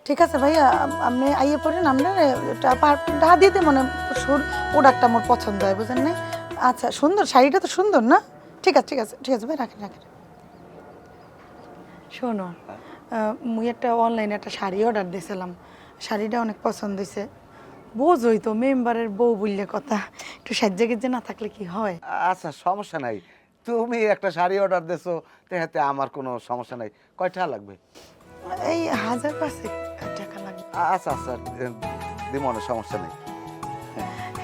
ঠিক আছে ভাইয়া, আপনি আইয়ে পড়েন, আপনার টাকা দিতে মানে সুর প্রোডাক্টটা আমার পছন্দ হয়, বুঝেন না? আচ্ছা, সুন্দর শাড়িটা তো সুন্দর না? ঠিক আছে ঠিক আছে ঠিক আছে ভাই, রাখেন রাখেন। শোনো, মুই একটা অনলাইনে একটা শাড়ি অর্ডার দিয়েছিলাম, শাড়িটা অনেক পছন্দ হয়েছে। বোঝই তো মেম্বারের বউ বললে কথা, একটু সাজ্জা গেজে না থাকলে কি হয়? আচ্ছা সমস্যা নাই, তুমি একটা শাড়ি অর্ডার দিছো তেহাতে আমার কোনো সমস্যা নাই। কয় টাকা লাগবে? এই 1000-5 টাকা লাগবে। আচ্ছা আচ্ছা, দিব না, সমস্যা নেই।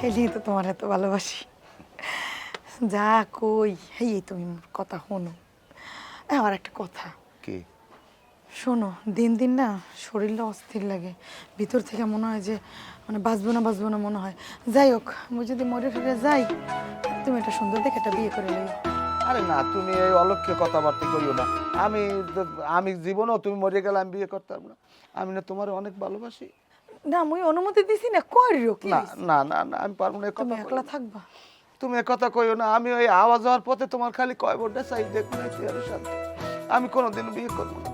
এই নিয়ে তো তোমার এত ভালোবাসি, যা কই এই তুমি মোর কথা শোনো। আমার একটা কথা কি? শোনো, দিন দিন না শরীরটা অস্থির লাগে, ভিতর থেকে মনে হয় যে মানে বাঁচবো না মনে হয়। যাই হোক, আমি যদি মরে ফিরে যাই, তুমি একটা সুন্দর দেখে একটা বিয়ে করে লইও। আরে না, তুমি এই অলক্ষ্য কথাবার্তা করিও না। আমি আমি জীবনেও তুমি মরে গেলে আমি বিয়ে করতে পারবো না। আমি না তোমার অনেক ভালোবাসি। না মুই অনুমতি দিছি না, করিও কি না হইছে? না না না, আমি পারবো না। এ তুমি কথা একলা থাকবা? তুমি এ কথা কইও না। আমি ওই আওয়াজ হওয়ার পথে তোমার খালি কয় বোর্ডে চাই দেখবো না, চেয়ারের সাথে আমি কোনোদিন বিয়ে করবো না।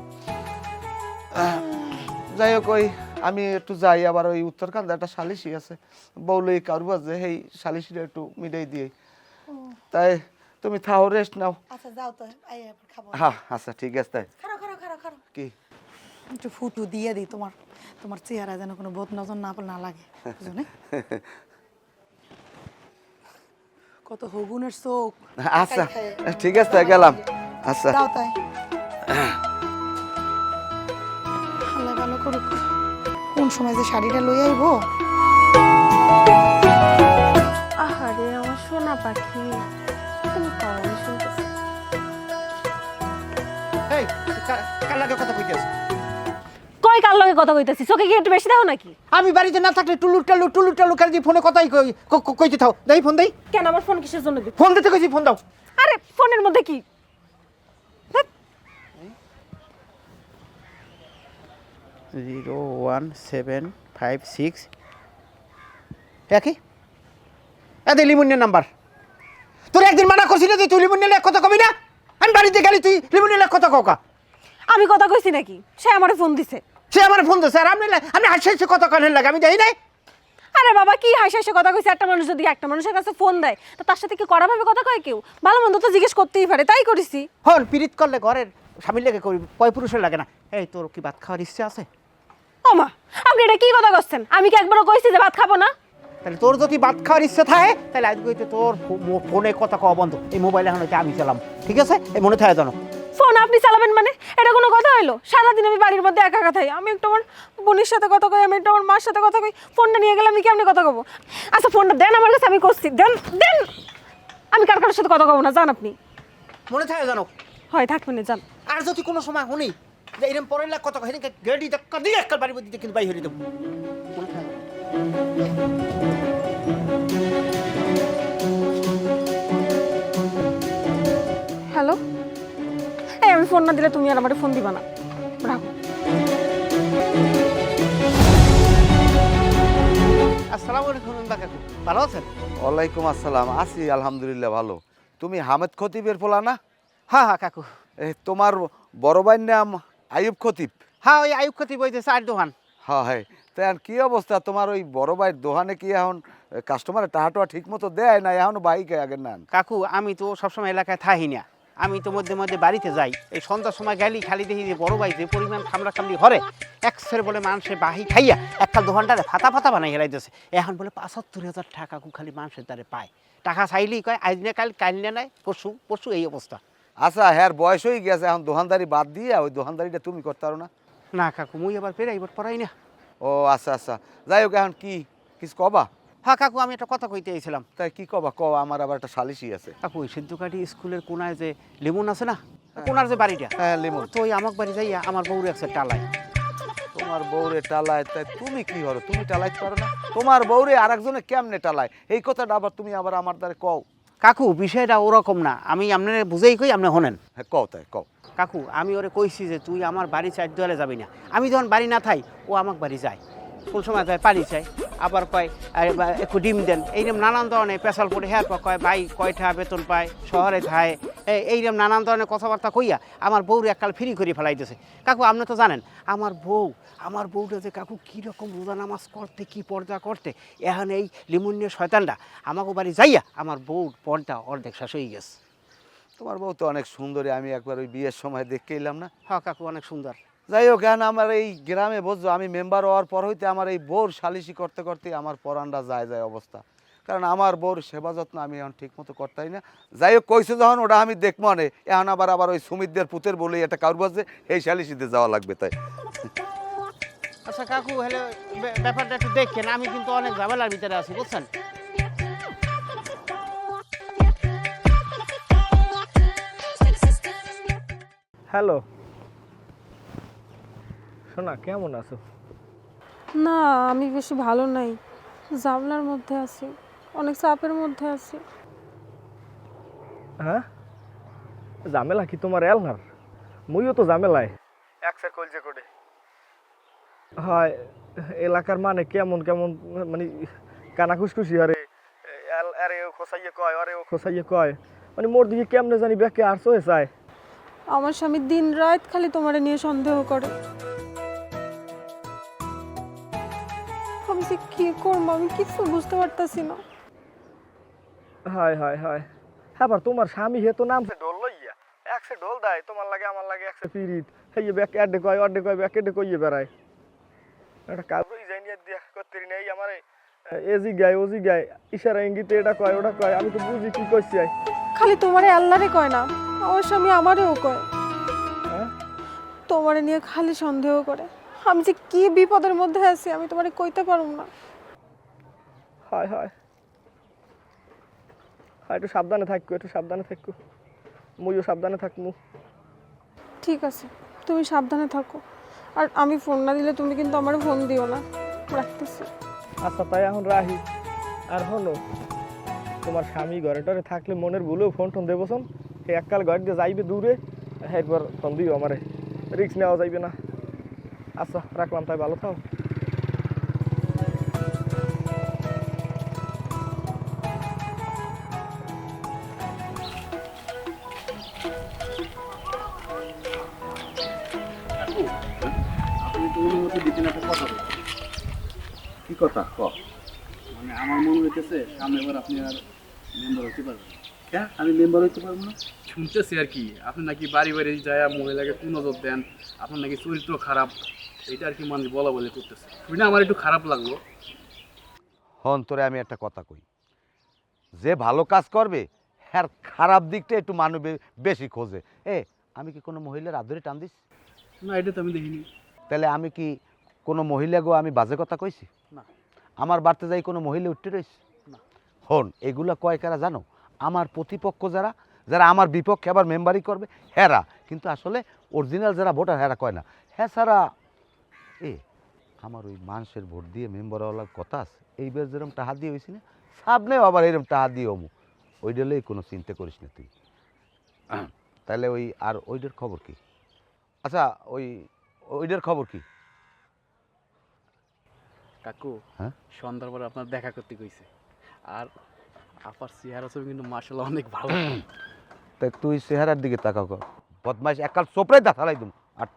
যাই হোক, ওই আমি একটু যাই, আবার ওই উত্তরকান্দে একটা সালিশি আছে, বউলে কারুবাজ যে সেই সালিশিটা একটু মিটাই দিয়ে। তাই তুমি থাও, রেস্ট নাও। আচ্ছা যাও তো, আইয়া খাবো। হ্যাঁ আচ্ছা ঠিক আছে। তাই খারো খারো খারো খারো, কি? একটু ফুটু দিয়ে দিই, তোমার তোমার চেহারা যেন কোনো বোধ নজর না লাগে, বুঝো না? কত হগুনের চোখ। আচ্ছা ঠিক আছে, গেলাম। আচ্ছা যাও তাই। আল্লাহ ভালো করুক, কোন সময় যে শাড়িটা লই আইবো। আহারে আমার সোনা পাখি, তুমি কাও, আমি শুনতেছি। এই কার লাগে কথা কইতেছ? কই কার লগে কথা কইতাছি? চোখে কি একটু বেশি দাও নাকি? আমি বাড়িতে না থাকলে টুলুর টালু খালি ফোনে কথাই কইতে থাও। দেই ফোন দেই। কেন আমার ফোন কিসের জন্য দিই? ফোন দিতে কইছি, ফোন দাও। আরে ফোনের মধ্যে কি? 01756 একই এদের লিমুনের নাম্বার। তোর একদিন মানা করছি না যে তুই লিমুনের কথা কবি না। আমি বাড়িতে গেলি তুই লিমুনের কথা কওকা। আমি কথা কইছি নাকি? সে আমারে ফোন দিছে। সে আমার ফোন দিছে আর আমি হাসি কথা কানের লাগে আমি দেই নাই। আরে বাবা কি হাসি হাসি কথা কইছে? একটা মানুষ যদি একটা মানুষের কাছে ফোন দেয় তো তার সাথে কি কড়াভাবে কথা কয় কেউ? ভালো মন্দ তো জিজ্ঞেস করতেই পারে, তাই করেছি। হন পিরিত করলে ঘরের স্বামীর লেগে করি, পয় পুরুষের লাগে না। এই তোর কি ভাত খাওয়ার ইচ্ছে আছে? ও মা, আপনি এটা কি কথা করছেন? আমি কি একবারও কইছি যে ভাত খাবো না? তাহলে তোর যদি ভাত খাওয়ার ইচ্ছে থাকে তাহলে আজকে হইতে তোর ফোনে কথা কওয়া বন্ধ। এই মোবাইল এখন হইতে আমি চালাম, ঠিক আছে? এই মনে থাকে জানো। ফোন আপনি চালাবেন মানে এটা কোনো কথা হইলো? সারাদিন আমি বাড়ির মধ্যে একা থাকি, আমি একটু আমার বোনের সাথে কথা কই, আমি একটু আমার মার সাথে কথা কই। ফোনটা নিয়ে গেলে আমি কেমনে কথা কব? আচ্ছা ফোনটা দেন আমার কাছে, আমি করছি। দেন দেন, আমি কার কারোর সাথে কথা কব না, যান আপনি। মনে থাকে জানো। হয় থাকবেন না, যান। আর যদি কোনো সময় শুনি যে এরকম পরের লাখ কথা হেদিকে গেড়ি ধাক্কা দিয়ে একটা বাড়ির মধ্যে কিন্তু বাই হয়ে দেবো। মনে থাকে? হ্যালো, এই আমি ফোন না দিলে তুমি আর আমার ফোন দিবা না, রাখো। আসসালামু আলাইকুম কাকু, ভালো আছেন? ওয়ালাইকুম আসসালাম। আছি আলহামদুলিল্লাহ ভালো। তুমি হামেদ খতিবের পোলা না? হ্যাঁ হ্যাঁ কাকু। তোমার বড় ভাইয়ের নাম আইয়ুব খতিব? হ্যাঁ ওই আয়ুব খতিব বইতে চার দোকান। হ্যাঁ হ্যাঁ। তাই আর কি অবস্থা তোমার ওই বড় ভাইয়ের দোকানে? কি এখন কাস্টমারের টাহাটোয়া ঠিক মতো দেয় না এখনো বাইকে আগের নেন? কাকু আমি তো সবসময় এলাকায় থাকি না, আমি তো মধ্যে মধ্যে বাড়িতে যাই। এই সন্ধ্যার সময় গেলি খালি দেখি যে বড় ভাই যে পরিমাণ খামড়ি হরে এক সের বলে মানুষের বাহি খাইয়া একটা দোকানটারে ফাতা ফাতা বানাই হেলাইতেছে। এখন বলে ৭৫,০০০ টাকা কাকু খালি মানুষের দ্বারে পায়। টাকা চাইলেই কয় আজ না কাল না নাই পরশু পরশু, এই অবস্থা। আচ্ছা হ্যাঁ, বয়স হয়ে গেছে, এখন দোকানদারি বাদ দিয়ে ওই দোকানদারিটা তুমি করতে পারো না? না কাকু মুই এবার পেরে এবার পড়াই না। ও আচ্ছা আচ্ছা, যাই হোক, এখন কি কিছু কবা? হ্যাঁ কাকু আমি একটা কথা কইতে এসেছিলাম। তাই কি কবা? আমার আবার একটা সালিশি আছে। কাকু ওই সিদ্ধুকাঠি স্কুলের কোনায় যে লেমন আছে না, কোনার যে বাড়িটা, হ্যাঁ লিমন। তো ওই আমাক বাড়ি যাইয়া আমার বউরে আছে টালায়। তোমার বউরে টালায়? তাই তুমি কি করো? তুমি টালাইতে পারো না? তোমার বউরে আর একজনে কেমনে টালায়? এই কথাটা আবার তুমি আবার আমার দ্বারা কও। কাকু বিষয়টা ওরকম না, আমি আপনার বুঝেই কই, আপনি শোনেন। হ্যাঁ কও, তাই কও। কাকু আমি ওরে কইছি যে তুই আমার বাড়ি চার দেওয়ালে যাবি না। আমি যখন বাড়ি না থাই ও আমাক বাড়ি যায়, কোন সময় যায় পানি চাই। আবার কয় একটু ডিম দেন, এইরকম নানান ধরনের পেশাল পড়ে হ্যাঁ কয় ভাই কয়টা বেতন পায়, শহরে থায়, এইরকম নানান ধরনের কথাবার্তা কইয়া আমার বউর এককাল ফ্রি করে ফেলাইতেছে। কাকু আপনি তো জানেন আমার বউটা যে কাকু কীরকম রোজা নামাজ করতে কি পর্দা করতে, এখন এই লিমুনিয়া শয়তানটা আমাকে বাড়ি যাইয়া আমার বউর পর্দা অর্ধেক শেষ হয়ে গেছে। তোমার বউ তো অনেক সুন্দরী, আমি একবার ওই বিয়ের সময় দেখতে এলাম না। হ্যাঁ কাকু অনেক সুন্দর। যাই হোক, এখন আমার এই গ্রামে বুঝছো আমি মেম্বার হওয়ার পর হইতে আমার এই বউর সালিশি করতে করতে আমার পরানটা যায় অবস্থা। কারণ আমার বউর সেবা যত্ন আমি এখন ঠিক মতো করতেই না। যাই হোক কইছো যখন ওটা আমি দেখবো না, এখন আবার ওই সুমিতদের পুতের বলেই একটা কারু বাজে এই সালিশিতে যাওয়া লাগবে। তাই আচ্ছা কাকু হলে ব্যাপারটা একটু দেখেন, আমি কিন্তু অনেক ঝামেলার ভিতরে আছি বুঝছেন। হ্যালো সোনা, কেমন আছো? না আমি বেশি ভালো নাই, ঝামেলার মধ্যে আছি, অনেক চাপের মধ্যে আছি। হ্যাঁ, ঝামেলা কি তোমার এলনার? মুইও তো ঝামেলায় একসের কলজে করে। হয় এলাকার মানে কেমন কেমন মানে কানা খুশখুশি আরে আরে ও খোসাইয়ে কয়, আরে ও খোসাইয়ে কয়, মানে মোর দিকে কেমনে জানি ব্যাকে আরছো হয়ে যায়। আমার স্বামী দিন রাত খালি তোমারে নিয়ে সন্দেহ করে। আমি যে কি করবো আমি কিছু বুঝতে পারতাছি না। হয় হয় হয়, হ্যাঁ তোমার স্বামী হে তো নামছে ঢোল লইয়া, একসে ঢোল দেয় তোমার লাগে আমার লাগে একসে পিরিত, হেই ব্যাকে আড্ডে কয় অড্ডে কয় ব্যাকে আড্ডে কইয়ে বেড়ায়। একটা কাবরই জানিয়ে দিয়া করতে নেই আমারে, এজি গায় ওজি গায়, ইশারা ইঙ্গিতে এটা কয় ওটা কয়, আমি তো বুঝি কি কইছি। খালি তোমারে আল্লাহরে কয় না, আমার স্বামী আমারেও কয়। হ্যাঁ, তোমারে নিয়ে খালি সন্দেহ করে। আমি যে কি বিপদের মধ্যে আছি আমি তোমারে কইতে পারুম না। হয় হয় হয়, একটু সাবধানে থাকো, একটু সাবধানে থাকো, মুইও সাবধানে থাকমু। ঠিক আছে তুমি সাবধানে থাকো, আর আমি ফোন না দিলে তুমি কিন্তু আমার ফোন দিও না, রাখতেছি। আচ্ছা তাই এখন রাহি। আর হলো তোমার স্বামী ঘরে টরে থাকলে মনের ভুলেও ফোন টোন দেবো শোন, এই এককাল ঘর দিয়ে যাইবে দূরে, এরপর ফোন দিও আমারে, রিস্ক নেওয়া যাইবে না। আচ্ছা রাখলাম, তাই ভালো থাও। আপনি তো অনুমতি দিতেন একটা কথা বলতে। কি কথা ক? মানে আমার মনে হইতেছে সামনে এবার আপনি আর মেম্বার হতে পারবেন। হ্যাঁ, আমি মেম্বার হইতে পারবো না? শুনতেছি আর কি, আপনি নাকি বাড়ি বাড়ি যায় মহিলাকে কুনজর দেন, আপনার নাকি চরিত্র খারাপ, এটা আর কি মানুষ বলা বলে করতেছে। শুনে আমার একটু খারাপ লাগলো। হন তোরে আমি একটা কথা কই, যে ভালো কাজ করবে হ্যাঁ খারাপ দিকটা একটু মানুষ বেশি খোঁজে। আমি কি কোনো মহিলার আদরে টান দিস? না, এটা তো আমি দেখিনি। তাহলে আমি কি কোনো মহিলাগো আমি বাজে কথা কইছি? না। আমার বাড়িতে যাই কোনো মহিলা উঠতে রয়েছে? না। হন এগুলা কয় কারা জানো? আমার প্রতিপক্ষ যারা যারা আমার বিপক্ষে আবার মেম্বারি করবে হেরা, কিন্তু আসলে অরিজিনাল যারা ভোটার হেরা কয় না। হ্যাঁ সারা আমার ওই মানুষের ভোট দিয়ে মেম্বার হওয়ার কথা আছে, এইবার যেরকম টাহা দিয়ে হয়েছি না, সামনেও আবার এরকম টাহা দিয়ে হমু, ওইটালেই কোনো চিন্তা করিস না তুই। তাহলে ওই আর ওইটার খবর কি? আচ্ছা ওইটার খবর কি? কাকু, হ্যাঁ, সন্ধ্যার পরে আপনার দেখা করতে কইছে, আর আপার চেহারা ছবি কিন্তু মার্শাল্লাহ অনেক ভালো। তাই তুই চেহারার দিকে তাকাও কর, বদমাইশ এককাল চোপড়াই দেখালাই দিম। আর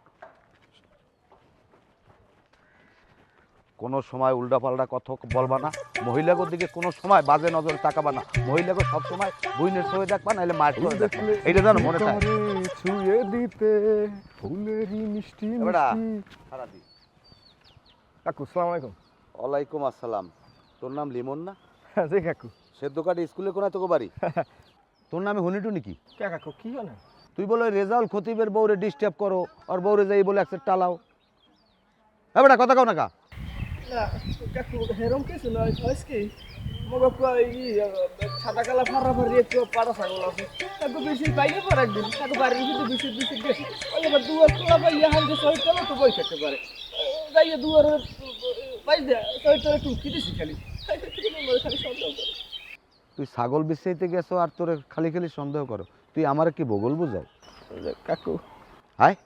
কোনো সময় উল্টাপাল্টা কথা বলবা না, মহিলাগোর দিকে কোনো সময় বাজে নজরে তাকাবা না, মহিলাগো সব সময় বইনের ছবি দেখবা, নাহলে মার করে দেখবা, এইটা জানো মনে থাকে। ছুঁয়ে দিতে ফুলেরই মিষ্টি সারাদিন। কাকু আসসালামু আলাইকুম। ওয়ালাইকুম আসসালাম। তোর নাম লিমন না? হ্যাঁ জি কাকু। সেদ্ধ কাটে স্কুলে কোনায় তোকে বাড়ি? তোর নামে হুনিটু নাকি? কে কাকু কি জানেন? তুই বলো রেজাউল খতিবের বউরে ডিস্টার্ব করো, আর বউরে যাই বলে একটা টালাও। হ্যাঁ বেটা কথা কও না কা? না কাকু হেরম কিছু নয়, আজকে মগা কই সাদা কালা ফারা ফারি একটু পাড়া ছাগল আছে, কাকু বেশি বাইরে পর একদিন কাকু বাড়ির ভিতরে বেশি বেশি গেছে, ওই এবার দুয়ার তোলা পাই ইহান যে সই তোলা তো বই থাকতে পারে, যাইয়ে দুয়ারের পাই দে সই তোলা টুকি দিছি খালি খালি সন্দেহ করে। তুই ছাগল বিছাইতে গেছো আর তোরে খালি খালি সন্দেহ করো, তুই আমার কি বগল বুঝাও? কাকু হায়,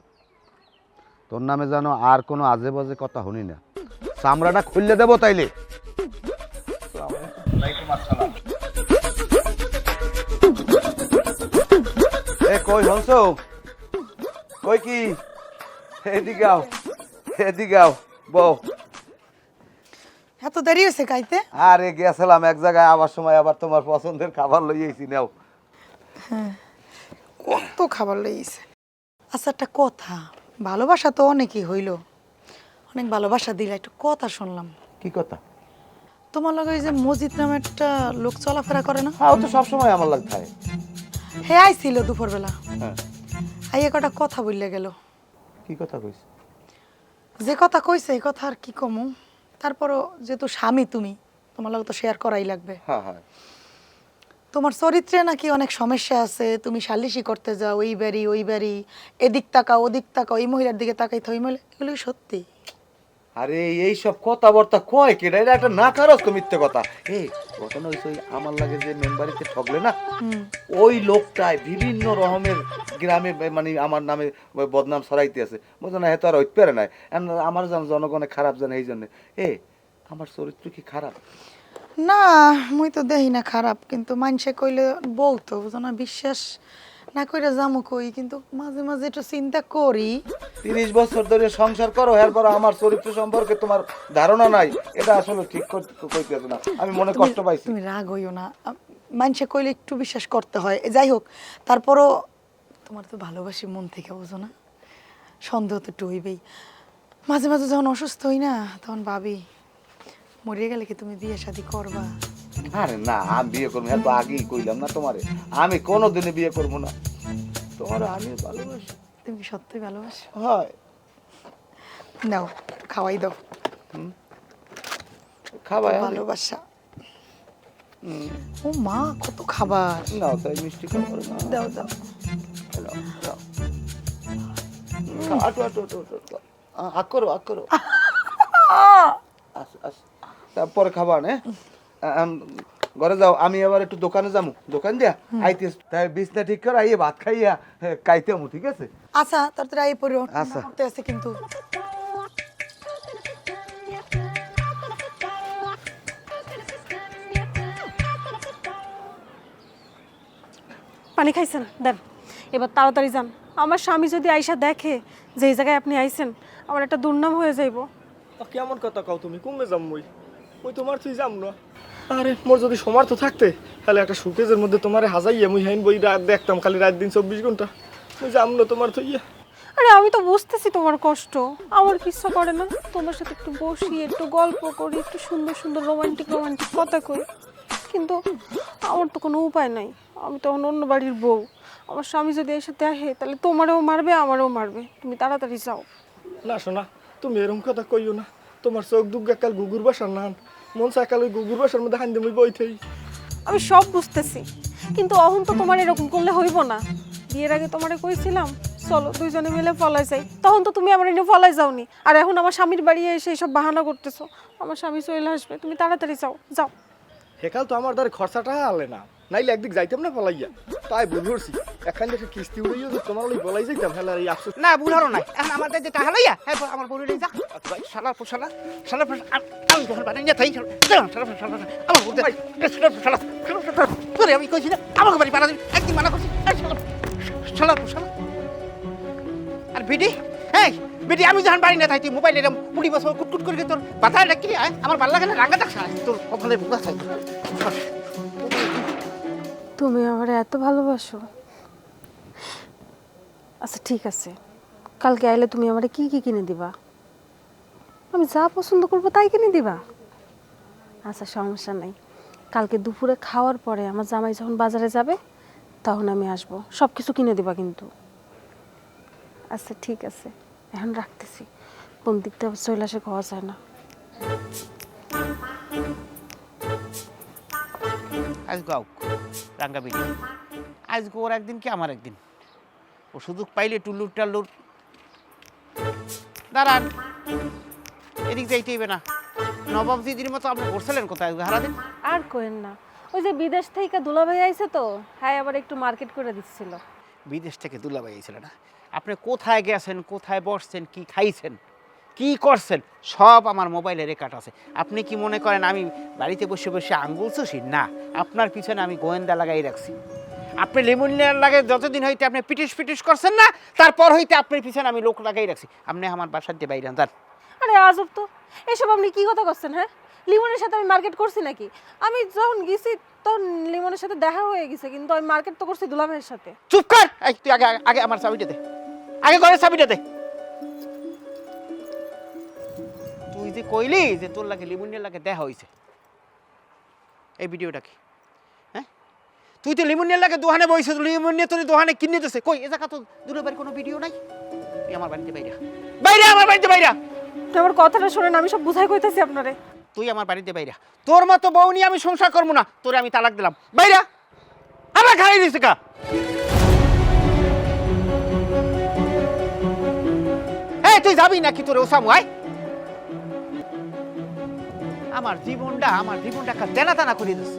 তোর নামে জানো আর কোনো আজে বাজে কথা শুনি না, চামড়াটা খুললে দেবো তাইলে। ওয়ালাইকুম আসসালাম। এ কই হংস, কই কি? এদিকে আও, এদিকে আও, বউ। এত দেরি হয়েছে খাইতে? আরে গেছিলাম এক জায়গায়, আবার সময় আবার তোমার পছন্দের খাবার লইয়েছি, নাও। কত খাবার লইছে। আচ্ছা একটা কথা, ভালোবাসা তো অনেকই হইল, অনেক ভালোবাসা দিলে, একটু কথা শুনলাম। কি কথা? তোমার লগে ওই যে মজিদ নামে একটা লোক চলাফেরা করে না? হ্যাঁ, ও তো সবসময় আমার লাগ থাকে। হে আইছিল দুপুরবেলা, হ্যাঁ, আইয়ে কটা কথা বললে গেল। কি কথা কইছ? যে কথা কইছে এই কথা আর কি কমু, তারপরও যেহেতু স্বামী তুমি, তোমার লগে তো শেয়ার করাই লাগবে। হ্যাঁ হ্যাঁ। তোমার চরিত্রে নাকি অনেক সমস্যা আছে, তুমি সালিশি করতে যাও ওই বাড়ি, এদিক তাকাও ওদিক তাকাও, এই মহিলার দিকে তাকাইতে ওই মহিলা, এগুলো কি সত্যি? আরে এই সব কথাবার্তা কয় কেডা? এটা একটা না কারস তো মিথ্যে কথা। এই ঘটনা হইছে ওই আমার লাগে যে মেম্বারিতে ঠকলে না, ওই লোকটায় বিভিন্ন রকমের গ্রামে মানে আমার নামে বদনাম ছড়াইতে আছে, বুঝো না? হেতো আর হইতে পারে নাই। আমার জনগণে খারাপ জানে, এই জন্য। আমার চরিত্র কি খারাপ? না, মুই তো দেখি না খারাপ, কিন্তু মানুষে কইলে বউ তো বুঝো না, বিশ্বাস না কইরা যামু কই, কিন্তু মাঝে মাঝে একটু চিন্তা করি। 30 বছর ধরে সংসার করো, এরপর আমার চরিত্র সম্পর্কে তোমার ধারণা নাই, এটা আসলে ঠিক কইতেছ না। আমি মনে কষ্ট পাইছি। তুমি রাগ হইও না, মানুষে কইলে একটু বিশ্বাস করতে হয়। যাই হোক, তারপরও তোমার তো ভালোবাসি মন থেকে, বুঝো না? সন্দেহ তো একটু হইবেই। মাঝে মাঝে যখন অসুস্থ হই না, তখন ভাবি মরিয়ে গেলে কি তুমি বিয়ে শাদী করবা? আরে না, আমি বিয়ে করবো, এত আগেই কইলাম না তোমারে, আমি কোনোদিনই বিয়ে করবো না। তোমার আমি ভালোবাসি। তুমি কি সত্যিই ভালোবাসো? হয়। নাও খাওয়াই দাও। খাবাই ভালোবাসা। ও মা, কত খাবার! নাও, তাই মিষ্টি খাবার না। দাও দাও। নাও, নাও। আটো আটো আটো আটো, আগ করো, আগ করো। আস আস, তারপরে খাবা না। ঘরে যাও, আমি আবার একটু দোকানে যাবো, দোকান দিয়া আইতে, তাই বিছনা ঠিক করে আইয়ে ভাত খাইয়া কাইতে আমু, ঠিক আছে? আচ্ছা, তাড়াতাড়ি আই পড়ো, আচ্ছা। করতে আছে কিন্তু। পানি খাইছেন? দেন, এবার তাড়াতাড়ি যান। আমার স্বামী যদি আইসা দেখে যে এই জায়গায় আপনি আইছেন, আমার একটা দুর্নাম হয়ে যাইব। কেমন কথা কও তুমি? কমে যাম মুই তোমার তুই যাম না। আরে মোর যদি সমর্থ থাকতে, তাহলে একটা সুকেজের মধ্যে তোমারে হাজাইয়া মুই হাইন বই রাত দেখতাম, খালি রাত দিন 24 ঘন্টা। মুই যাম না তোমার তুইয়া। আরে আমি তো বুঝতেছি তোমার কষ্ট, আমার কিছু করে না তোমার সাথে একটু বসি, একটু গল্প করি, একটু সুন্দর সুন্দর রোমান্টিক কথা কই, কিন্তু আমার তো কোনো উপায় নাই। আমি তখন অন্য বাড়ির বউ, আমার স্বামী যদি এসে দেখে তাহলে তোমারও মারবে আমারও মারবে। তুমি তাড়াতাড়ি যাও। না শোনা, তুমি এরকম কথা কইও না। তোমার চোখ দুগ্গা কাল গুগুর বাসার নান, মন চাকাল ওই গুগুর বাসার মধ্যে হান মুই বই থাই। আমি সব বুঝতেছি, কিন্তু অহন তো তোমার এরকম করলে হইব না। বিয়ের আগে তোমারে কইছিলাম চলো দুইজনে মিলে ফলাই যাই, তখন তো তুমি আমার এনে ফলাই যাওনি। আর এখন আমার স্বামীর বাড়ি এসে এইসব বাহানা করতেছো। আমার স্বামী চলে আসবে, তুমি তাড়াতাড়ি যাও যাও। হেকাল তো আমার দ্বারা খরচাটা আলে না, নাইলে একদিক যাইতাম না পলাইয়া। তাই বুঝছি একখান দেখে কিস্তি উড়াইয়া যে তোমার ওই বলাই যাইতাম, হেলার এই আফসোস। না বুঝারও নাই, এখন আমার যে টাকা লইয়া হ্যাঁ আমার বড় যা শালা পোশালা শালা আমি যখন বাড়ি নিয়ে থাই আমার বলতে তোরে আমি কইছি না আমাকে বাড়ি পাড়া দিবি, একদিন মানা করছি শালা পোশালা। আর বিডি, এই বিডি, আমি যখন বাড়ি না থাই তুই মোবাইল এরকম 20 বছর কুটকুট করে তোর বাতায় ডাকি আমার ভালো লাগে না, রাঙ্গা দেখা তোর কপালে মুখ আছে। তুমি আমার এত ভালোবাসো? আচ্ছা ঠিক আছে, কালকে আইলে তুমি আমারে কি কি কিনে দিবা? আমি যা পছন্দ করবো তাই কিনে দিবা? আচ্ছা সমস্যা নাই, কালকে দুপুরে খাওয়ার পরে আমার জামাই যখন বাজারে যাবে তখন আমি আসবো, সব কিছু কিনে দিবা কিন্তু। আচ্ছা ঠিক আছে, এখন রাখতেছি, কোন দিক থেকে চলে আসে খাওয়া যায় না। আজ গাও রাঙ্গা বিডি, আজ ওর একদিন কি আমার একদিন, ও সুযোগ পাইলে টুল্লুর টাল্লুর। দাঁড়ান, এদিক যাইতে হইবে না। নবাব দিদির মতো আপনি করছিলেন কোথায় হারাদিন? আর কোয়েন না, ওই যে বিদেশ থেকে দুলাভাই আইছে তো, হ্যাঁ আবার একটু মার্কেট করে দিচ্ছিল। বিদেশ থেকে দুলাভাই আইছিল না? আপনি কোথায় গেছেন, কোথায় বসছেন, কি খাইছেন কি করছেন সব আমার মোবাইলে রেকর্ড আছে। আপনি কি মনে করেন আমি বাড়িতে বসে বসে আঙ্গুল চুষি? না, আপনার পিছনে আমি গোয়েন্দা লাগাই রাখছি। আপনি লিমুনিয়ার লাগে যতদিন হইতে আপনি পিটিশ পিটিশ করছেন না, তারপর হইতে আপনার পিছনে আমি লোক লাগাই রাখছি। আপনি আমার বাসার দিয়ে বাইরে যান। আরে আজব তো, এসব আপনি কি কথা করছেন? হ্যাঁ, লিমনের সাথে আমি মার্কেট করছি নাকি? আমি যখন গেছি তখন লিমনের সাথে দেখা হয়ে গেছে, কিন্তু আমি মার্কেট তো করছি দুলা ভাইয়ের সাথে। চুপ কর! এই তুই আগে আগে আমার চাবিটা দে, আগে ঘরের চাবিটা দে। তুই যে কইলি যে তোর লাগে লিমুনিয়ার লাগে দেখা হইছে, এই ভিডিওটা কি? হ্যাঁ, তুই তো লিমুনিয়ার লাগে দোকানে বইছিস, লিমুনিয়া তোর দোকানে কিনে দিতেছে। কই এ জায়গা তো দুলাভাইয়ের কোনো ভিডিও নাই। তুই আমার বাড়িতে বাইরে বাইরে, আমার বাড়িতে বাইরে। আপনি আমার কথাটা শোনেন, আমি সব বুঝাই কইতাছি আপনারে। তুই আমার বাড়িতে বাইরা, তোর মতো বউ নিয়ে আমি সংসার করবো না। তোরে আমি তালাক দিলাম, বাইরা। আমার খাই দিছে কা? এই তুই যাবি নাকি তোর ওসামু? আয়, আমার জীবনটা তেনা টানা করে দিস।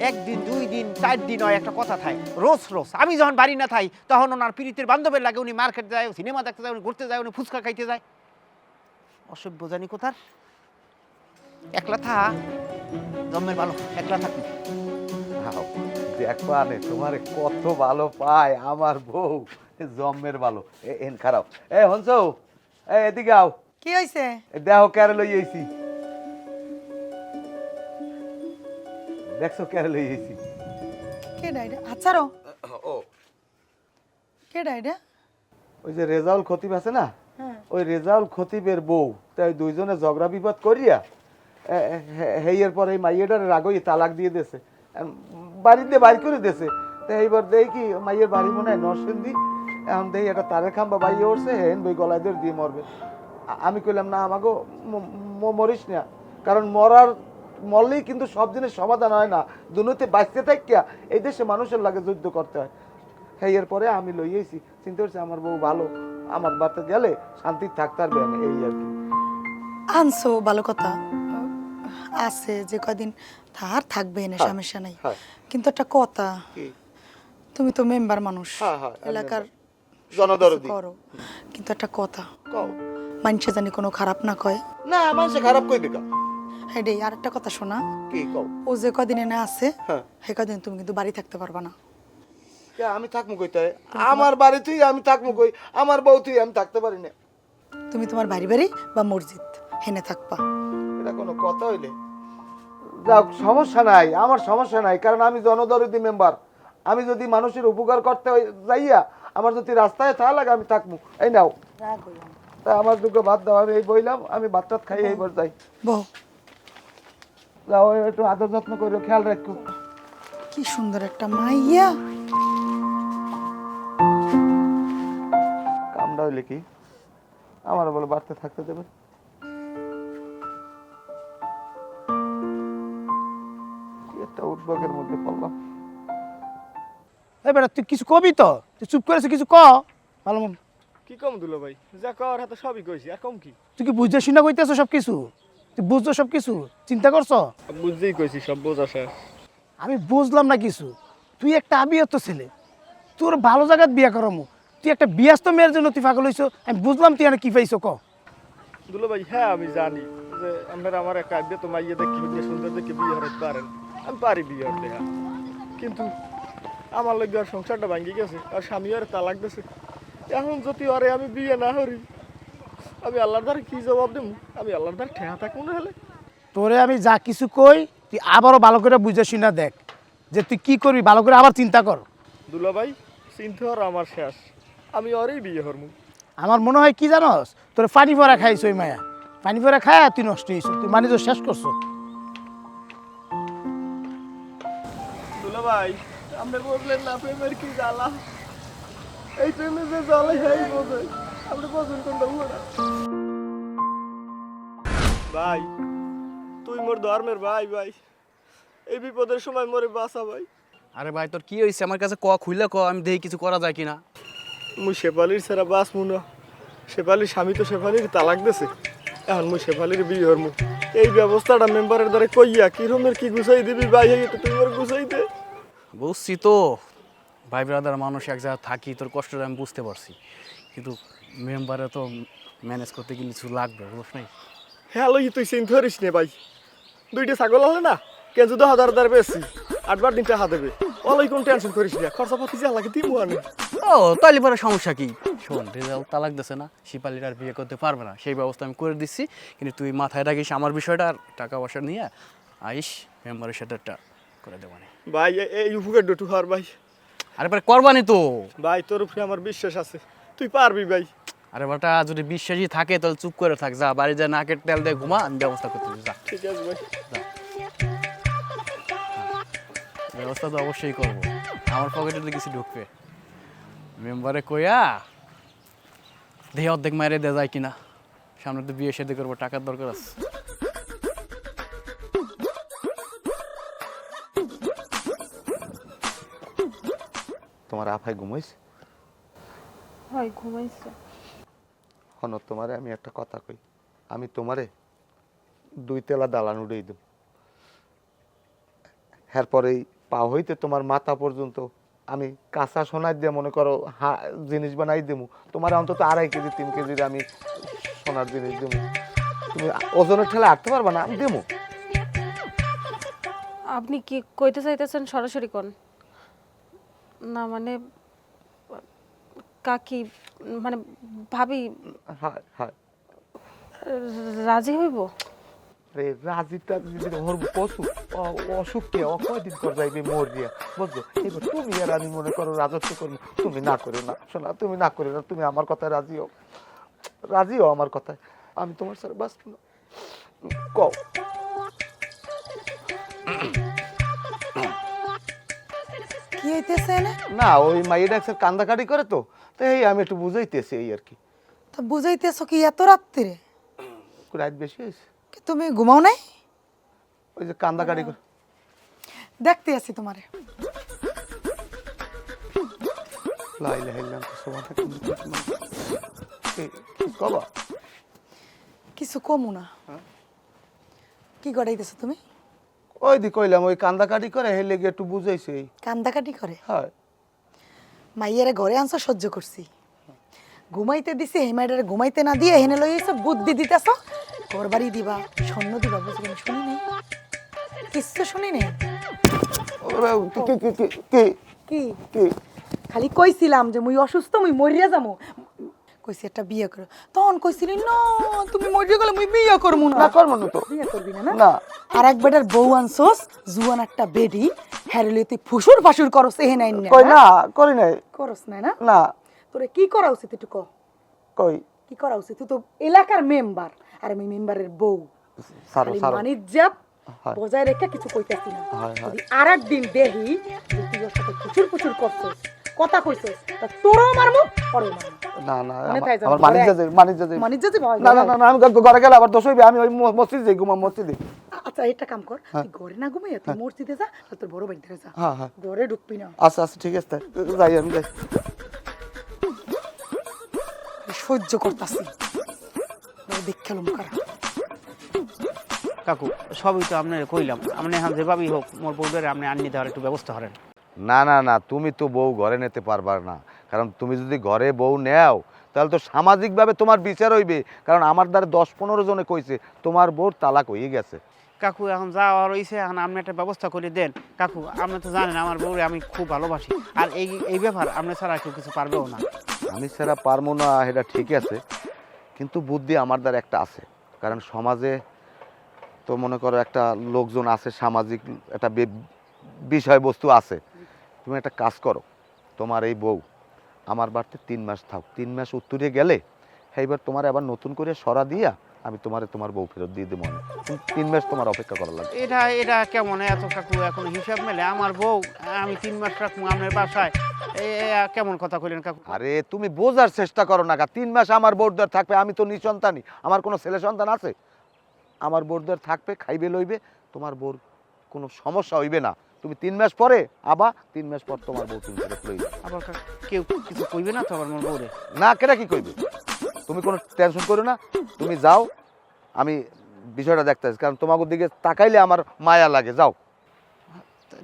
একদিন, 2 দিন, 4 দিন হয় একটা কথা থাকে, রোজ রোজ। আমি যখন বাড়ি না থাই তখন ওনার প্রীতির বান্ধবের লাগে উনি মার্কেট যায়, সিনেমা দেখতে যায়, উনি ঘুরতে যায়, উনি ফুচকা খাইতে যায়। অসভ্য জানি কোথার। একলা থা, জন্মের ভালো, একলা থাকি। দেখবা নে তোমারে কত ভালো পায় আমার বউ, জন্মের ভালো। এন খারাপ। হনছ, এদিকে আও। কি হয়েছে? দেখো ক্যারে লই আইছি। দেখছো ক্যারে লই আইছি? কে ডাইডা? আচ্ছারো ও কে ডাইডা? ওই যে রেজাউল খতিব আছে না, হ্যাঁ। ওই রেজাউল খতিবের বউ। তাই দুইজনে ঝগড়া বিবাদ করিয়া হেইয়ের পরে এই মাইয়েটার রাগই তালাক দিয়ে দিয়েছে, বাড়িতে বাইর করে দিয়েছে। তো এইবার দেই কি মাইয়ের বাড়ি মনে হয় নরসিংদী। এখন দেই একটা তারের খাম্বা বাইয়ে উঠছে, হেন বই গলায় ধরে দিয়ে মরবে। আমি কইলাম না আমাগো মরিস না, কারণ মরলেই কিন্তু সব জিনিস সমাধান হয় না। দুনিয়াতে বাঁচতে থাকিয়া এই দেশে মানুষের লাগে যুদ্ধ করতে হয়। হেইয়ের পরে আমি লইয়েছি, চিন্তা করছি আমার বউ ভালো, আমার বাড়িতে গেলে শান্তি থাকতে পারবে না, এই আর কি। আনছো ভালো কথা আছে, যে কদিন তার থাকবে এনে হ্যাঁ, সমস্যা নাই। হ্যাঁ। কিন্তু একটা কথা, কি? তুমি তো মেম্বার মানুষ, হ্যাঁ, হ্যাঁ, আমি এলাকার জনদরদি। করো, কিন্তু একটা কথা, কও। মানুষে জানি কোনো খারাপ না কয়। না, মানুষে খারাপ কইবে কা? হ্যাঁ, আর একটা কথা শোনা, কি কও? ও যে কদিন এনে আছে হ্যাঁ। সে কদিন তুমি কিন্তু বাড়ি থাকতে পারবা না। কে আমি থাকবো কইতে? আমার বাড়িতেই আমি থাকবো কই? আমার বউ তুই আমি থাকতে পারি না। তুমি তোমার বাড়ি বাড়ি বা মসজিদ হেনে থাকবা। এটা কোনো কথা হইলে? যাক, সমস্যা নাই, আমার সমস্যা নাই, কারণ আমি জনদরদি মেম্বার। আমি যদি মানুষের উপকার করতে যাইয়া আমার যদি রাস্তায় থা লাগে আমি থাকবো। এই নাও, তা আমার দুটো ভাত দাও, আমি এই বইলাম, আমি ভাত টাত খাই এইবার যাই। বউ যাও, একটু আদর যত্ন করো, খেয়াল রাখো। কি সুন্দর একটা মাইয়া। কামটা হইলে কি আমার বলে বাড়তে থাকতে দেবে? কি একটা উদ্যোগের মধ্যে পড়লাম। এই বেটা তুই কিছু কবি তো, তুই চুপ করেছিস, কিছু ক ভালো মন। কি কম দুলো ভাই, যা কর হাতে সবই কইছি, আর কম কি? তুই কি বুঝতে শুনে কইতেছ সব কিছু? তুই বুঝছো সব কিছু? চিন্তা করছ? বুঝতেই কইছি, সব বোঝা শেষ। আমি বুঝলাম না কিছু। তুই একটা আবিয়ত ছেলে, তোর ভালো জায়গায় বিয়া করামু, তুই একটা বিয়াস্ত মেয়ের জন্য তুই পাগল হইছ। আমি বুঝলাম তুই আর কি পাইছো ক। দুলো ভাই, হ্যাঁ আমি জানি যে আপনারা আমার একটা আইডিয়া তো মাইয়া দেখি সুন্দর দেখে বিয়ে হতে পারেন, আমি পারি বিয়ে হতে। হ্যাঁ, কিন্তু আমার লগে আর সংসারটা ভাঙ্গি গেছে, আর স্বামী আর তালাক দিয়েছে। এখন যদি আরে আমি বিয়ে না করি, আমি আল্লাহর দ্বারা কি জবাব দেবো? আমি আল্লাহর দ্বারা ঠেয়া থাকবো না হলে? তোরে আমি যা কিছু কই তুই আবারও ভালো করে বুঝে শুনে দেখ, যে তুই কি করবি, ভালো করে আবার চিন্তা কর। দুলা ভাই, চিন্তা আর আমার শেষ, আমি ওরই বিয়ে করবো। আমার মনে হয় কি জানস, তোর পানি ভরা খাইছ ওই মায়া, পানি ভরা খায় তুই নষ্ট হয়েছ, তুই মানে তো শেষ করছো। দুলা ভাই, আপনি বললেন না প্রেমের কি জ্বালা, এই প্রেমে যে জ্বালা সেই বোঝে, আপনি বোঝেন কোনটা ওটা? ভাই, তুই মোর ধর্মের ভাই, ভাই এই বিপদের সময় মোরে বাঁচা ভাই। আরে ভাই তোর কি হয়েছে আমার কাছে ক, খুইলে ক, আমি দেখি কিছু করা যায় কিনা। মুই শেফালির ছাড়া বাঁচমু না, শেফালির স্বামী তো শেফালির তালাক দিয়েছে, এখন মুই শেফালির বিয়ে হরমু। এই ব্যবস্থাটা মেম্বারের দ্বারা কইয়া কি রকমের কি গুছাই দিবি ভাই, তো তুই মোর গুছাই দে। বুঝছি তো ভাই ব্রাদার মানুষ এক জায়গায় থাকি, তোর কষ্টটা আমি বুঝতে পারছি, কিন্তু মেম্বারে তো ম্যানেজ করতে গেলে কিছু লাগবে বুঝ নাই। হ্যাঁ লই তুই চিন্তা করিস নে ভাই, 2টা ছাগল হলে না কেন যদি 1000 বেশি 8বার দিন টাকা দেবে, অলই কোন টেনশন করিস না, খরচাপাতি যা লাগে দিব আনে। ও তাহলে পরে সমস্যা কি? শোন, রেজাল্ট তালাক দিছে না, শিপালির আর বিয়ে করতে পারবে না, সেই ব্যবস্থা আমি করে দিচ্ছি। কিন্তু তুই মাথায় রাখিস আমার বিষয়টা, আর টাকা পয়সা নিয়ে আইস মেম্বারের সাথে একটা করে দেবো না ভাই এই উপকার ডটু হর ভাই। আরে পরে করবানি তো। ভাই তোর উপরে আমার বিশ্বাস আছে, তুই পারবি ভাই। আরে বেটা যদি বিশ্বাসই থাকে তাহলে চুপ করে থাক, যা বাড়ি যা নাকের তেল দিয়ে ঘুমা, আমি ব্যবস্থা করতে যা। ঠিক আছে ভাই। ব্যবস্থা তো অবশ্যই করবো, আমার পকেটে তো কিছু ঢুকবে। মেম্বারে কইয়া দেহে অর্ধেক মাইরে দেওয়া যায় কিনা, সামনে তো বিয়ে শাদী করবো, টাকার দরকার আছে। তোমার আফাই ঘুমাইছে? হয় ঘুমাইছে। হন তোমারে আমি একটা কথা কই, আমি তোমারে 2 তেলা দালান উড়েই দেব, এরপরেই পা হইতে তোমার মাথা পর্যন্ত আমি কাঁচা সোনার দিয়ে মনে করো জিনিস বানাই দেবো। তোমার অন্তত 2.5 কেজি 3 কেজির আমি সোনার জিনিস দেবো, তুমি ওজনের ঠেলা আটতে পারবা না, আমি দেবো। আপনি কি কইতে চাইতেছেন সরাসরি কোন? না মানে কাকি মানে ভাবি হ্যাঁ হ্যাঁ রাজি হইব? রে রাজিটা যদি ওর পশু অসুখ কে কয়দিন পর যাইবে মোর দিয়া, বুঝছো? এবার তুমি আর আমি মনে করো রাজত্ব করবো, তুমি না করো না, শোনা তুমি না করো না, তুমি আমার কথায় রাজি হও, রাজি হও আমার কথায়, আমি তোমার সাথে বাঁচব না। কও কি হইতেছে না? না, ওই মাইয়ের একসাথে কান্দাকাটি করে তো, তো এই আমি একটু বুঝাইতেছি এই আর কি। তো বুঝাইতেছো কি এত রাত্রে? রাত বেশি হয়েছে, কি তুমি ঘুমাও নাই? ওই যে কান্দাকাটি করে। দেখতে আছি তোমারে। লা ইলাহা ইল্লাল্লাহ সুবহানাল্লাহ। কবা কিছু কমু না। কি গড়াইতেছো তুমি? ওই দি কইলাম ওই কান্দাকাটি করে হে লেগে একটু বুঝাইছে এই। কান্দাকাটি করে? হয় মাইয়ারে ঘরে আনছো সহ্য করছি, ঘুমাইতে দিছে, হেমাইডারে ঘুমাইতে না দিয়ে হেনে লই এসে বুদ্ধি দিতেছ, ঘর বাড়ি দিবা, স্বর্ণ দিবা, বুঝলি? আমি শুনি নাই, কিচ্ছু শুনি নাই। কি কি খালি কইছিলাম যে মুই অসুস্থ, মুই মরিয়া যাবো, কইছি একটা বিয়ে করো, তখন কইছিলি না তুমি মরিয়া গেলে মুই বিয়ে করবো না। না করবো না তো। বিয়ে করবি না? না। আর এক বেটার বউ আনছোস, জুয়ান একটা বেডি, হ্যারেলে তুই ফুসুর ফাসুর করস, এহে নাই না? কই না, করি নাই। করস নাই না? না। তোরে কি করা উচিত একটু ক? কই কি করা উচিত? তুই তো এলাকার মেম্বার, আর আমি মেম্বারের বউ, সারো খালি সারো। মানিজ্জাত হয়। বজায় রেখে কিছু কইতাছি না। হয়, হয়। যদি আর একদিন দেখি যে তুই ওর সাথে প্রচুর প্রচুর করছিস, কথা কইছিস, তা তোরও মারবো, ওরও মারবো। না না, মনে থাকে যেন আমার ঘরে মানিজ্য মানিজ্জাতই ভয় না না করে। না না, আমি ঘরে গেলে আবার দোষ হইবে, আমি ওই মসজিদে যাই, ঘুমাম মসজিদে। আচ্ছা একটা কাম কর, তুই ঘরে না ঘুমাইয়া তুই মসজিদে যা, আর তোর বড় বাড়িতে যা, হ্যাঁ হ্যাঁ ঘরে ঢুকবি না। আচ্ছা আচ্ছা ঠিক আছে, যাই আমি যাই। সহ্য করতাছি দেখলাম কারা। কাকু সবই তো আপনার কইলাম, আপনি এখন যেভাবেই হোক মোর বউদের আপনি আনিয়ে দেওয়ার একটু ব্যবস্থা করেন। না না না, তুমি তো বউ ঘরে নিতে পারবার না, কারণ তুমি যদি ঘরে বউ নেও তাহলে তো সামাজিকভাবে তোমার বিচার হইবে, কারণ আমার দ্বারা 10-15 জনে কইছে তোমার বউর তালাক হয়ে গেছে। কাকু এখন যাওয়া রয়েছে, এখন আপনি একটা ব্যবস্থা করে দেন। কাকু আপনি তো জানেন আমার বউরে আমি খুব ভালোবাসি, আর এই ব্যাপার আপনি ছাড়া কেউ কিছু পারবেও না। আমি সেটা পারবো না এটা ঠিক আছে, কিন্তু বুদ্ধি আমার দ্বারা একটা আছে, কারণ সমাজে তো মনে করো একটা লোকজন আছে, সামাজিক একটা বিষয়বস্তু আছে। তুমি একটা কাজ করো, তোমার এই বউ আমার বাড়িতে 3 মাস থাক, 3 মাস উত্তরে গেলে এইবার তোমার আবার নতুন করে সরা দিয়া আমি তোমার বউ ফেরত দিয়ে দেবো। 3 মাস তোমার অপেক্ষা করা লাগবে। এটা কেমন এত কাকু এখন হিসাব মেলে? আমার বউ আমি 3 মাস রাখবো আপনার বাসায়, কেমন কথা কইলেন কাকু? আরে তুমি বোঝার চেষ্টা করো না, 3 মাস আমার বউর দ্বার থাকবে, আমি তো নিঃসন্তানই, আমার কোনো ছেলে সন্তান আছে? আমার বউর দ্বার থাকবে, খাইবে লইবে, তোমার বউর কোনো সমস্যা হইবে না। তুমি 3 মাস পরে আবার 3 মাস পর তোমার বউ তুমি ফেরত লইবে। আবার কেউ কিছু কইবে না তো আবার মোর বউরে? না, কেটা কি কইবে? তুমি কোনো টেনশন করো না, তুমি যাও, আমি বিষয়টা দেখতে আছি, কারণ তোমার দিকে তাকাইলে আমার মায়া লাগে। যাও।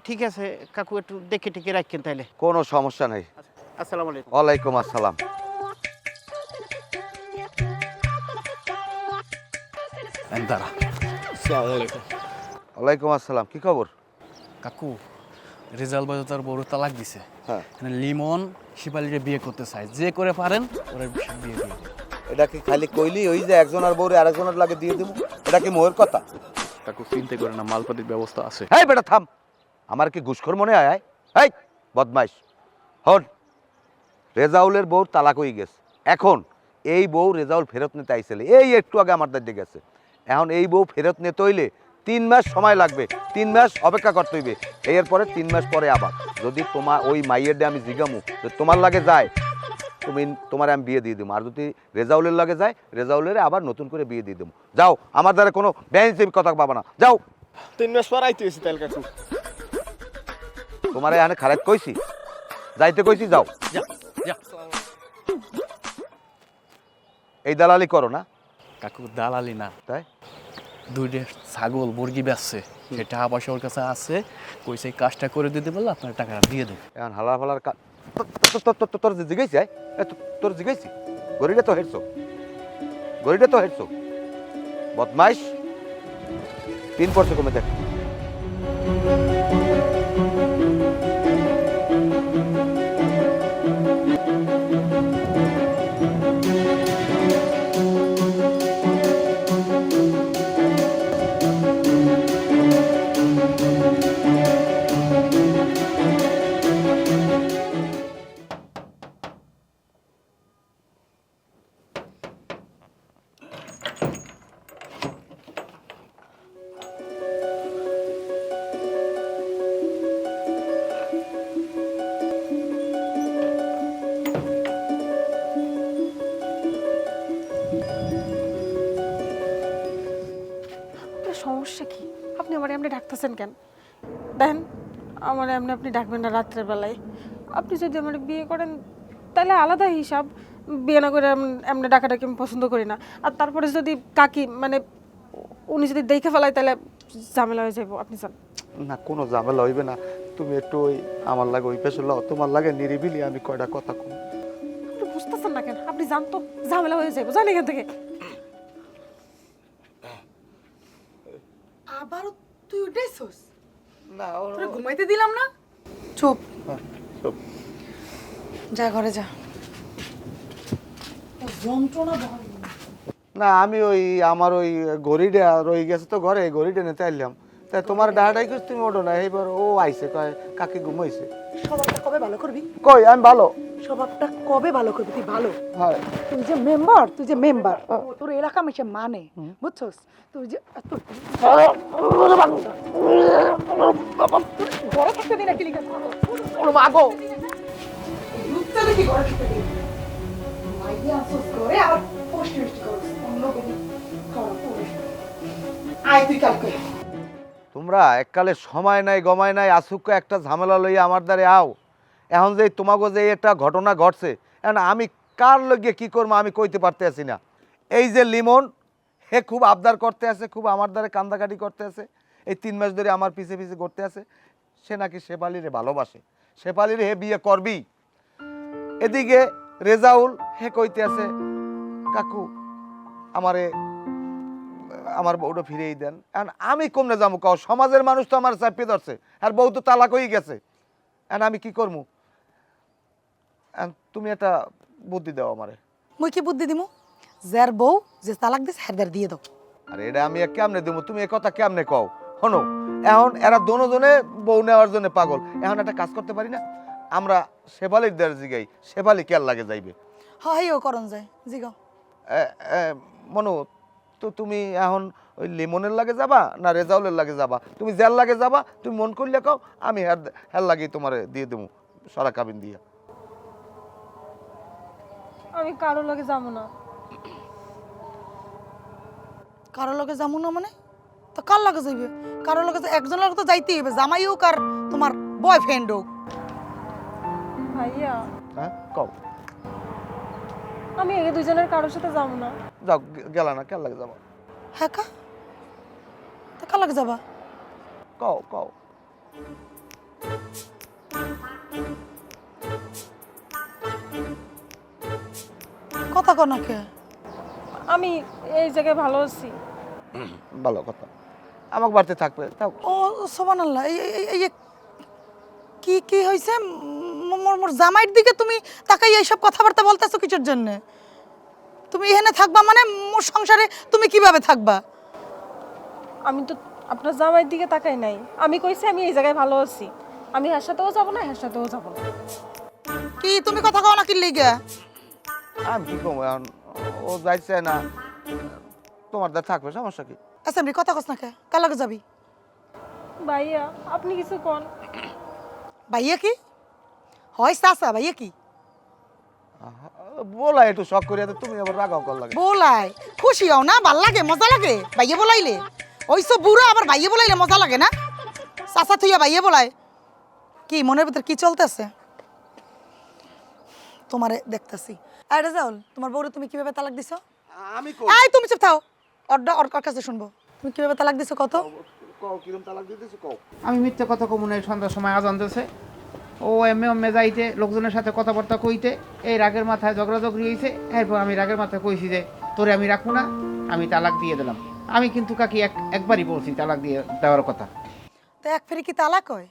ঠিক আছে কাকু, একটু দেখে টেকে রাখেন তাইলে। কোনো সমস্যা নেই। আসসালামু আলাইকুম। ওয়ালাইকুম আসসালাম। দাঁড়া। আসসালামু আলাইকুম। ওয়ালাইকুম আসসালাম, কি খবর? কাকু, রেজাল্ট বাজে তার বড় তালাক দিছে। হ্যাঁ। মানে লিমন শিবালিরে বিয়ে করতে চায়, যে করে পারেন ওরা বিয়ে দিয়ে দেন। এটা কি খালি কইলি ওই যে একজন আর বউরে আরেকজনের লাগে দিয়ে দেবো? এটা কি মোহের কথা? কাকু চিন্তা করে না, মালপাতির ব্যবস্থা আছে। হ্যাঁ বেটা থাম, আমার কি ঘুষখোর মনে হয়? এই বদমাইশ, হন রেজাউলের বউ তালাক হয়ে গেছে। এখন এই বউ রেজাউল ফেরত নিতে আইছিলে, এই একটু আগে আমার দায়িত্বে গেছে। এখন এই বউ ফেরত নিতে হইলে 3 মাস সময় লাগবে, 3 মাস অপেক্ষা করতে হইবে। এরপরে 3 মাস পরে আবার যদি তোমার ওই মাইয়ের ডে আমি জিগামু যে তোমার লাগে যায়, তোমার আমি বিয়ে দিয়ে দেবো। আর যদি রেজাউলের লাগে যায়, রেজাউলের আবার নতুন করে বিয়ে দিয়ে দেবো। যাও, আমার দ্বারা কোনো বেঞ্চির কথা পাবা না, যাও। 3 মাস পর আইতে হয়েছে তাহলে কাকু। তোমার এখানে খারাপ কইছি, যাইতে কইছি, যাও। যা যা। এই দালালি করো না? কাকু দালালি না, তাই 2টা ছাগল মুরগি বেচছে, সে টাকা পয়সা ওর কাছে আছে, কইছে এই কাজটা করে দিতে বললে আপনার টাকাটা দিয়ে দেবে। এখন হালার ফালার তোর জিগাইছি, তোর জিগাইছি, গরিটা তো হেরছো, গরিটা তো হেরছো, বদমাইশ। 3 পড়ছে কমে দেখ। আপনার সমস্যা কি? আপনি আমার এমনি ডাকতেছেন কেন? দেখেন, আমার এমনি আপনি ডাকবেন না রাত্রের বেলায়। আপনি যদি আমার বিয়ে করেন তাহলে আলাদা হিসাব, বিয়ে না করে এমনি ডাকাটাকে আমি পছন্দ করি না। আর তারপরে যদি কাকি মানে উনি যদি দেখে ফেলায় তাহলে ঝামেলা হয়ে যাবো। আপনি যান। না, কোনো ঝামেলা হইবে না। তুমি একটু ওই আমার লাগে ওই পেশে লও, তোমার লাগে নিরিবিলি আমি কয়টা কথা কম। আপনি বুঝতেছেন না কেন? আপনি জান তো, ঝামেলা হয়ে যাবো, জান এখান থেকে। আবারও তুই উঠেছিস? না, তোরে ঘুমাইতে দিলাম না? চুপ, চুপ। যা ঘরে যা। যন্ত্রণা ভয়। না, আমি ওই আমার ওই ঘড়িটা রয়ে গেছে তো ঘরে, ঘড়িটা নিতে আইলাম। তাই তোমার ডাহাটাই করছি, তুমি ওঠো না। এইবার ও আইছে, কয় কাকি ঘুমাইছে। স্বভাবটা কবে ভালো করবি? কই আমি ভালো। স্বভাবটা কবে ভালো করবি? তুই ভালো, হয় তুই যে মেম্বার, তুই যে মেম্বার, তোর এলাকা মিশে মানে, বুঝছস? তুই যে ঘরে থাকতে দিন কি লিখা মাগো ঢুকতে দেখি ঘরে থাকতে দিন মাইয়া আসস করে আবার পোস্ট মিষ্টি করছ অন্য কোনো খারাপ করিস না। আয় তুই কালকে। তোমরা এককালে সময় নাই গমায় নাই আসুক একটা ঝামেলা লইয়া আমার দ্বারে আও। এখন যে তোমাকে যে একটা ঘটনা ঘটছে, এখন আমি কার লইগে কি করবো আমি কইতে পারতে আছি না। এই যে লিমন, হে খুব আবদার করতে আছে, খুব আমার দ্বারে কান্দাকাটি করতে আছে। এই 3 মাস ধরে আমার পিছে পিছে করতে আছে। সে নাকি শেফালিরে ভালোবাসে, শেফালিরে হে বিয়ে করবি। এদিকে রেজাউল হে কইতে আছে কাকু আমারে আমার বউটা ফিরেই দেন। এখন আমি কমনে যাবো কাও? সমাজের মানুষ তো আমার চাপিয়ে ধরছে, আর বউ তো তালাক হয়ে গেছে। এখন আমি কি করবো? তুমি একটা বুদ্ধি দাও আমারে। মুই কি বুদ্ধি দিমু? যার বউ যে তালাক দিস হেরদার দিয়ে দাও। আরে এটা আমি কেমনে দেবো? তুমি এ কথা কেমনে কও? শোনো, এখন এরা দোনোজনে বউ নেওয়ার জন্য পাগল। এখন একটা কাজ করতে পারি না? আমরা শেফালির দ্বার জিগাই, শেফালি কেয়ার লাগে যাইবে। হয় ও করন যায় জিগাও। মনু, তো তুমি এখন ওই লিমনের লাগে যাবা না রেজাউলের লাগে যাবা? তুমি যার লাগে যাবা তুমি মন করলে কও, আমি হ্যার লাগে তোমার দিয়ে দেবো সারা কাবিন দিয়া। আমি কারোর লাগে যাবো না। কারোর লগে যাবো না মানে? তো কার লগে যাইবে? কারোর লগে একজনের লগে তো যাইতেই হবে, জামাই হোক আর তোমার বয়ফ্রেন্ড হোক। ভাইয়া, হ্যাঁ কও। আমি এই দুজনের কারোর সাথে যাবো না। যাও, গেলা না, কেন লাগে যাবা? হ্যাঁ কা তো কার লগে যাবা? কও কও। কথা কো না কে? আমি এই জায়গায় ভালো আছি। ভালো কথা, আমার বাড়িতে থাকবে তাও। ও সুবহানাল্লাহ, এই কি কি হয়েছে? মোর জামাইয়ের দিকে তুমি তাকাই এইসব কথাবার্তা বলতেছো কিছুর জন্য? তুমি এখানে থাকবা মানে মোর সংসারে তুমি কিভাবে থাকবা? আমি তো আপনার জামাইয়ের দিকে তাকাই নাই। আমি কইছি আমি এই জায়গায় ভালো আছি, আমি হার সাথেও যাবো না, হার সাথেও যাবো না। কি তুমি কথা কও না কি লিগা? আমি কি কমো এখন, ও যাইছে না, তোমার দা থাকবে, সমস্যা কি? এসএমডি কথা কস না কে? কার লগে যাবি? ভাইয়া আপনি কিছু কোন। ভাইয়া কি হয়? চাচা ভাইয়া কি বলা একটু শখ করিয়া তো তুমি আবার রাগাও কর লাগে। বলাই? খুশি হও না? ভাল লাগে, মজা লাগে ভাইয়া বলাইলে? ওইসব বুড়ো আবার ভাইয়া বলাইলে মজা লাগে না? চাচা থইয়া ভাইয়া বলায়? কি মনের ভিতর কি চলতেছে? তোমারে দেখতেছি। আরে রেজাউল, তোমার বউরে তুমি কিভাবে তালাক দিছো? আমি এই তুমি চুপ থাও, ওর কাছে শুনবো। তুমি কিভাবে তালাক দিছো কত? কও কিরম তালাক দিতেছো কও। আমি মিথ্যে কথা কমু না, সন্ধ্যার সময় আজান দিয়েছে, ও এমএ যাইতে লোকজনের সাথে কথাবার্তা কইতে, এই রাগের মাথায় ঝগড়াঝগড়ি হয়েছে। এরপর আমি রাগের মাথায় কইছি যে তোরে আমি রাখবো না, আমি তালাক দিয়ে দিলাম। আমি কিন্তু কাকি একবারই বলছি তালাক দিয়ে দেওয়ার কথা। তো এক ফেরি কি তালাক হয়?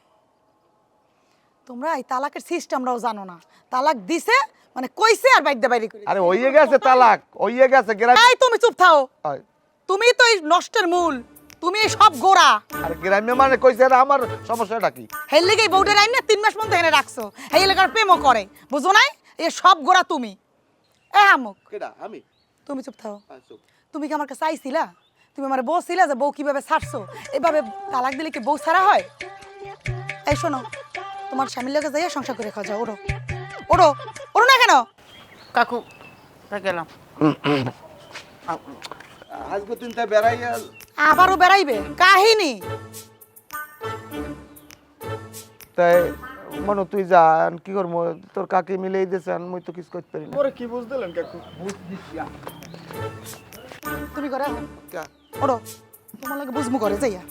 তোমরা এই তালাকের সিস্টেমটাও জানো না। তালাক দিছে মানে কইছে আর বাইরে বাইরে করে। আরে হইয়ে গেছে তালাক, হইয়ে গেছে গ্রামে। এই তুমি চুপ থাও, তুমি তো এই নষ্টের মূল, তুমি এই সব গোড়া। আরে গ্রামে মানে কইছে আর আমার সমস্যাটা কি? হেল লিগে এই বউডের আইন না 3 মাস মধ্যে এনে রাখছো, এই এলাকার প্রেমও করে, বুঝো নাই? এই সব গোড়া তুমি। এ হামুক, কেডা? আমি? তুমি চুপ থাও। চুপ। তুমি কি আমার কাছে আইছিলা? তুমি আমার বলছিলা যে বউ কিভাবে ছাড়ছো? এভাবে তালাক দিলে কি বউ ছাড়া হয়? এই শোনো, তোমার স্বামীর লগে যাইয়া সংসার করে খাওয়া যাও। ওরো ওরো ওরো না কেন? কাকু গেলাম। আজকে তুই তাই বেড়াইয়া আবারও বেড়াইবে কাহিনী। তাই মনে তুই যা, আর কি করবো, তোর কাকে মিলেই দিয়েছে, আর মুই তো কিছু করতে পারি না। পরে কি বুঝ দিলেন কাকু? তুমি করে কা? ওরো, তোমার লগে বুঝমু করে যাইয়া।